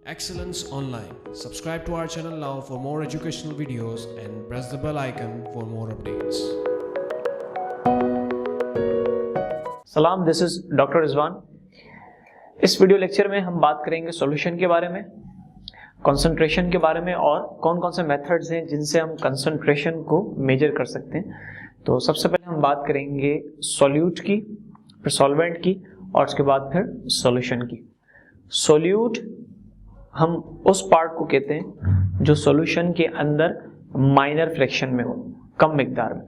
Excellence Online. Subscribe to our channel now for more educational videos and press the bell icon for more updates. सलाम, this is doctor Rizwan. इस video lecture में हम बात करेंगे solution के बारे में, कंसंट्रेशन के बारे में और कौन कौन से मेथड्स हैं जिनसे हम कंसंट्रेशन को मेजर कर सकते हैं। तो सबसे पहले हम बात करेंगे सॉल्यूट की, फिर सॉल्वेंट की और उसके बाद फिर सॉल्यूशन की। सॉल्यूट हम उस पार्ट को कहते हैं जो सॉल्यूशन के अंदर माइनर फ्रैक्शन में हो, कम मिकदार में।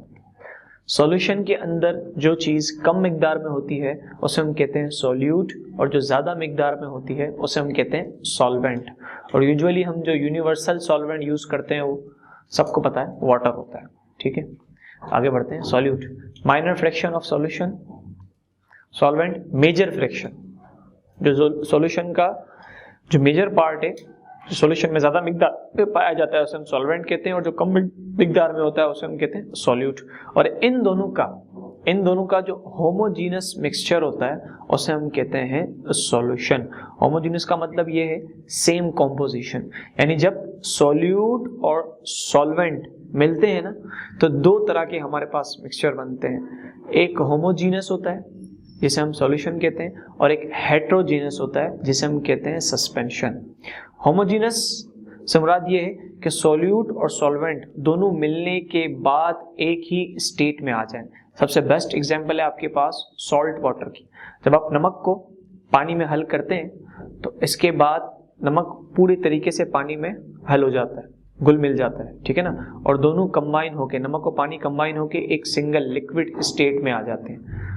सॉल्यूशन के अंदर जो चीज कम मिकदार में होती है उसे हम कहते हैं सॉल्यूट, और जो ज्यादा मिकदार में होती है उसे हम कहते हैं सॉल्वेंट। और यूजुअली हम जो यूनिवर्सल सॉल्वेंट यूज करते हैं वो सबको पता है वाटर होता है। ठीक है, आगे बढ़ते हैं। Solute, minor fraction of solution. Solvent, major fraction. जो सॉल्यूशन का जो मेजर पार्ट है, जो सॉल्यूशन में ज्यादा मिकदार में पाया जाता है उसे हम सॉल्वेंट कहते हैं, और जो कम मिकदार में होता है उसे हम कहते हैं सॉल्यूट। और इन दोनों का जो होमोजीनस मिक्सचर होता है उसे हम कहते हैं सॉल्यूशन। होमोजीनस का मतलब ये है सेम कॉम्पोजिशन, यानी जब सॉल्यूट और सॉल्वेंट मिलते हैं ना तो दो तरह के हमारे पास मिक्सचर बनते हैं। एक होमोजीनस होता है जिसे हम सॉल्यूशन कहते हैं, और एक हेट्रोजीनस होता है जिसे हम कहते हैं सस्पेंशन। होमोजीनस से मुराद ये है कि सॉल्यूट और सॉल्वेंट दोनों मिलने के बाद एक ही स्टेट में आ जाएं। सबसे बेस्ट एग्जांपल है आपके पास सॉल्ट वाटर की। जब आप नमक को पानी में हल करते हैं तो इसके बाद नमक पूरी तरीके से पानी में हल हो जाता है, घुल मिल जाता है, ठीक है ना, और दोनों कंबाइन होके, नमक और पानी कंबाइन होके एक सिंगल लिक्विड स्टेट में आ जाते हैं,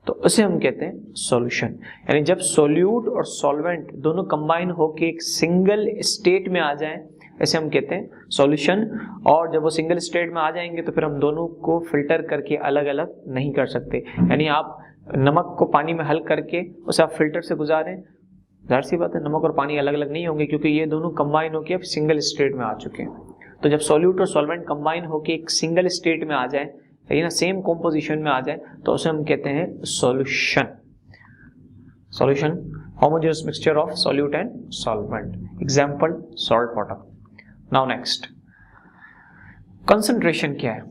तो उसे हम कहते हैं सॉल्यूशन। यानी जब सॉल्यूट और सॉल्वेंट दोनों कंबाइन होके एक सिंगल स्टेट में आ जाएं, ऐसे हम कहते हैं सॉल्यूशन। और जब वो सिंगल स्टेट में आ जाएंगे तो फिर हम दोनों को फिल्टर करके अलग अलग नहीं कर सकते। यानी आप नमक को पानी में हल करके उसे आप फिल्टर से गुजारें, जाहिर सी बात है नमक और पानी अलग अलग नहीं होंगे क्योंकि ये दोनों कंबाइन होके अब सिंगल स्टेट में आ चुके हैं। तो जब सॉल्यूट और सॉल्वेंट कंबाइन होके एक सिंगल स्टेट में आ जाए, ना सेम कॉम्पोजिशन में आ जाए, तो उसे हम कहते हैं solution. Solution, homogeneous mixture of solute and solvent. Example salt water. Now next, concentration क्या है।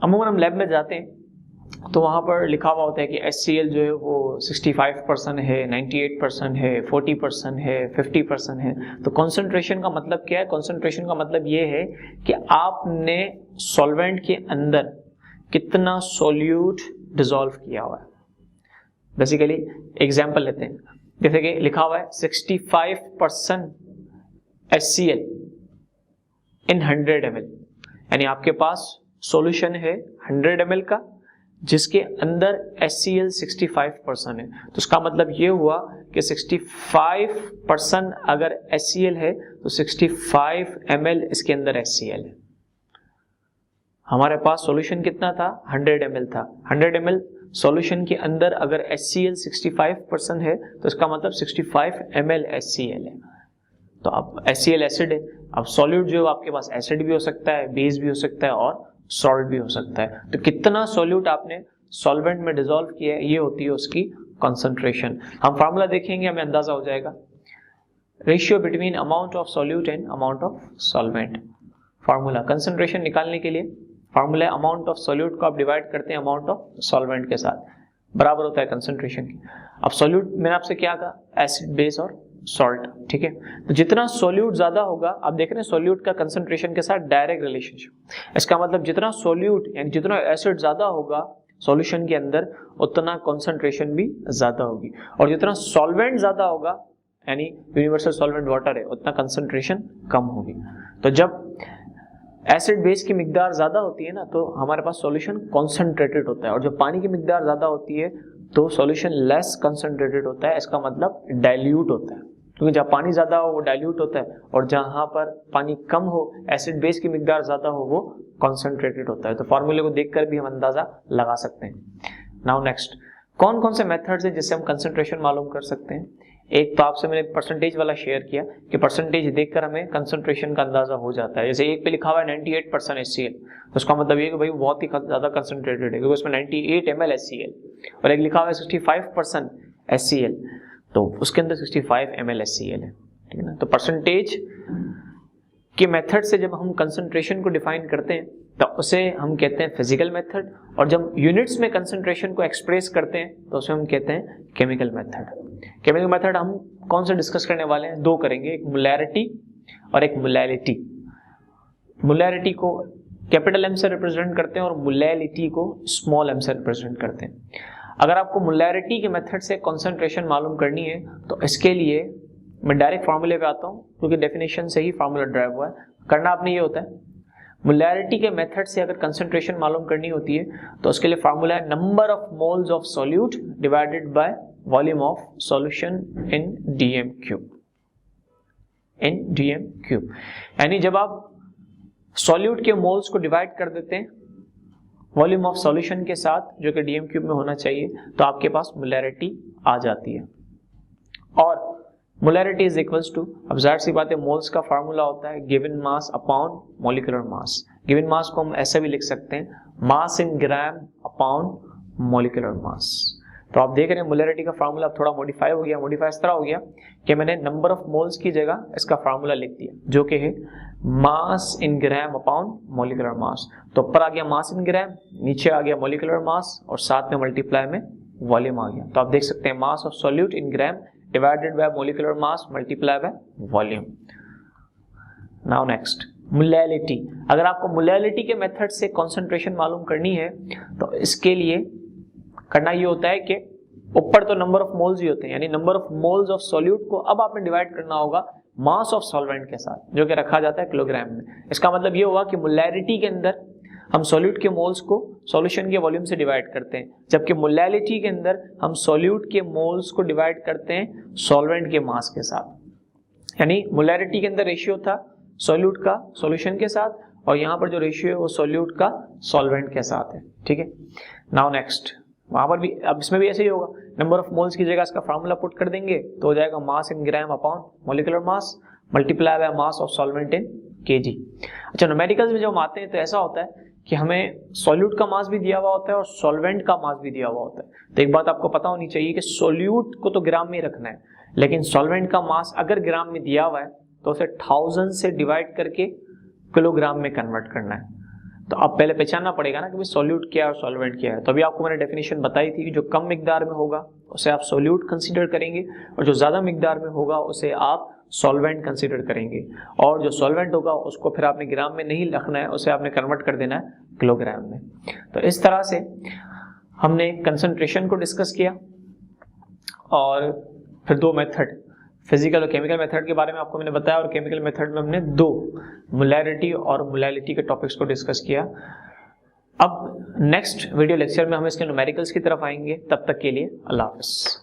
अमूमन हम लैब में जाते हैं तो वहां पर लिखा हुआ होता है कि HCl जो है वो 65% है, 98% है, 40% है, 50% है। तो कंसंट्रेशन का मतलब क्या है? कंसंट्रेशन का मतलब ये है कि आपने सॉल्वेंट के अंदर कितना सॉल्यूट डिसॉल्व किया हुआ है। बेसिकली एग्जांपल लेते हैं, जैसे कि लिखा हुआ है 65% HCl इन 100 ml, यानी आपके पास सॉल्यूशन है 100 ml का जिसके अंदर HCl 65% है। तो उसका मतलब ये हुआ कि 65% अगर HCl है तो 65 ml इसके अंदर HCl है। हमारे पास सॉल्यूशन कितना था? 100 ml था। 100 ml सॉल्यूशन के अंदर अगर HCl 65% है तो इसका मतलब 65 ml HCl है। तो अब HCl एसिड है, अब सॉल्यूट जो आपके पास एसिड भी हो सकता है, बेस भी हो सकता है और सॉल्ट भी हो सकता है। तो कितना सॉल्यूट आपने सॉल्वेंट में डिसॉल्व किया है, ये होती है उसकी कंसंट्रेशन। हम फार्मूला देखेंगे, हमें अंदाजा हो जाएगा। Ratio between amount of solute and amount of solvent. Formula concentration निकालने के लिए फार्मूला है अमाउंट ऑफ सॉल्यूट को आप डिवाइड करते हैं अमाउंट ऑफ सॉल्वेंट के साथ, बराबर होता है कंसंट्रेशन की। अब सॉल्यूट मैंने आपसे क्या कहा? एसिड, बेस और सॉल्ट, ठीक है। तो जितना सॉल्यूट ज्यादा होगा, आप देख रहे हैं सॉल्यूट का कंसंट्रेशन के साथ डायरेक्ट रिलेशनशिप। इसका मतलब जितना सॉल्यूट यानी जितना एसिड ज्यादा होगा सॉल्यूशन के अंदर उतना कंसंट्रेशन भी ज्यादा होगी, और जितना सॉल्वेंट ज्यादा होगा यानी यूनिवर्सल सॉल्वेंट वाटर है उतना कंसंट्रेशन कम होगी। तो जब एसिड बेस की मिकदार ज्यादा होती है ना तो हमारे पास सॉल्यूशन कॉन्सेंट्रेटेड होता है, और जब पानी की मिकदार ज्यादा होती है तो सॉल्यूशन लेस कंसंट्रेटेड होता है। इसका मतलब डाइल्यूट होता है, क्योंकि जब पानी ज्यादा हो वो डाइल्यूट होता है, और जहां पर पानी कम हो, एसिड बेस की मिकदार ज्यादा हो, वो कॉन्सेंट्रेटेड होता है। तो फॉर्मूले को देखकर भी हम अंदाजा लगा सकते हैं। नाउ नेक्स्ट, कौन कौन से मेथड्स हैं जिससे हम कंसंट्रेशन मालूम कर सकते हैं। एक तो आपसे मैंने परसेंटेज वाला शेयर किया कि परसेंटेज देखकर हमें कंसंट्रेशन का अंदाजा हो जाता है। जैसे एक पे लिखा हुआ है 98% HCl, तो उसका मतलब ये कि भाई बहुत ही ज्यादा कंसंट्रेटेड है क्योंकि उसमें 98 ml HCl, और एक लिखा हुआ है 65% HCl, तो उसके अंदर 65 ml HCl है। ठीक है ना। तो परसेंटेज के मेथड से जब हम कंसंट्रेशन को डिफाइन करते हैं तो उसे हम कहते हैं फिजिकल मेथड, और जब यूनिट्स में कंसंट्रेशन को एक्सप्रेस करते हैं तो उसे हम कहते हैं केमिकल मेथड। केमिकल मेथड हम कौन सा डिस्कस करने वाले हैं? दो करेंगे, एक मोलैरिटी और एक मोलैलिटी। मोलैरिटी को कैपिटल एम से रिप्रेजेंट करते हैं और मोलैलिटी को स्मॉल एम से रिप्रेजेंट करते हैं। अगर आपको मोलैरिटी के मेथड से कंसंट्रेशन मालूम करनी है तो इसके लिए मैं डायरेक्ट फार्मूले पे आता हूँ, क्योंकि डेफिनेशन से ही फार्मूला ड्राइव हुआ है। करना आपने ये होता है, मोलैरिटी के मेथड से अगर कंसंट्रेशन मालूम करनी होती है तो उसके लिए फार्मूला है number of moles of solute divided by volume of solution in DM cube. In DM cube यानी जब आप सॉल्यूट के मोल्स को डिवाइड कर देते हैं वॉल्यूम ऑफ सॉल्यूशन के साथ, जो कि डीएम क्यूब में होना चाहिए, तो आपके पास मोलैरिटी आ जाती है। और मोलैरिटी इज इक्वल्स टू, अब जाहिर सी बात है मोल्स का फार्मूला होता है गिवन मास अपॉन मॉलिक्यूलर मास। गिवन मास को हम ऐसे भी लिख सकते हैं मास इन ग्राम अपॉन मॉलिक्यूलर मास। तो आप देख रहे हैं मोलैरिटी का फार्मूला अब थोड़ा मॉडिफाई हो गया। मॉडिफाई इस तरह हो गया कि मैंने नंबर ऑफ मोल्स की जगह इसका फार्मूला लिख दिया, जो कि है मास इन ग्राम अपॉन मॉलिक्यूलर मास। तो ऊपर आ गया मास इन ग्राम, नीचे आ गया मॉलिक्यूलर मास, और साथ में मल्टीप्लाई में वॉल्यूम आ गया। तो आप देख सकते हैं mass of solute in gram divided by molecular mass multiply by volume. Now next, molality. अगर आपको मोलैलिटी के मेथड से कंसंट्रेशन मालूम करनी है तो इसके लिए करना ये होता है कि ऊपर तो नंबर ऑफ मोल्स ही होते हैं, यानी number of moles of solute को अब आपने डिवाइड करना होगा मास ऑफ सॉल्वेंट के साथ, जो कि रखा जाता है किलोग्राम में। इसका मतलब ये हुआ कि मोलैरिटी के अंदर हम सॉल्यूट के मोल्स को सॉल्यूशन के वॉल्यूम से डिवाइड करते हैं, जबकि मोलैलिटी के अंदर हम सॉल्यूट के मोल्स को डिवाइड करते हैं सॉल्वेंट के मास के साथ। यानी मोलैरिटी के अंदर रेशियो था सॉल्यूट का सॉल्यूशन के साथ, और यहाँ पर जो रेशियो है वो सॉल्यूट का सॉल्वेंट के साथ है। ठीक है, नाउ नेक्स्ट, वहां पर भी अब इसमें भी ऐसे ही होगा, नंबर ऑफ मोल्स की जगह इसका फार्मूला पुट कर देंगे तो हो जाएगा mass in gram upon molecular mass multiply by mass of solvent in KG. अच्छा, न्यूमेरिकल्स में जब हम आते हैं तो ऐसा होता है कि हमें सॉल्यूट का मास भी दिया हुआ होता है और सॉल्वेंट का मास भी दिया हुआ होता है। तो एक बात आपको पता होनी चाहिए कि सॉल्यूट को तो ग्राम में ही रखना है, लेकिन सॉल्वेंट का मास अगर ग्राम में दिया हुआ है तो उसे 1000 से डिवाइड करके किलोग्राम में कन्वर्ट करना है। तो अब पहले पहचानना पड़ेगा ना कि भाई सॉल्यूट क्या है और सॉल्वेंट क्या है। तो अभी आपको मैंने डेफिनेशन बताई थी कि जो कम मिकदार में होगा उसे आप सॉल्यूट कंसीडर करेंगे, और जो ज्यादा मिकदार में होगा उसे आप सॉल्वेंट कंसीडर करेंगे, और जो सॉल्वेंट होगा उसको फिर आपने ग्राम में नहीं रखना है, उसे आपने कन्वर्ट कर देना है किलोग्राम में। तो इस तरह से हमने कंसंट्रेशन को डिस्कस किया, और फिर दो मेथड, फिजिकल और केमिकल मेथड के बारे में आपको मैंने बताया, और केमिकल मेथड में हमने दो मोलैरिटी और मोलैलिटी के टॉपिक्स को डिस्कस किया। अब नेक्स्ट वीडियो लेक्चर में हम इसके न्यूमेरिकल्स की तरफ आएंगे। तब तक के लिए अल्लाह हाफ़िज़।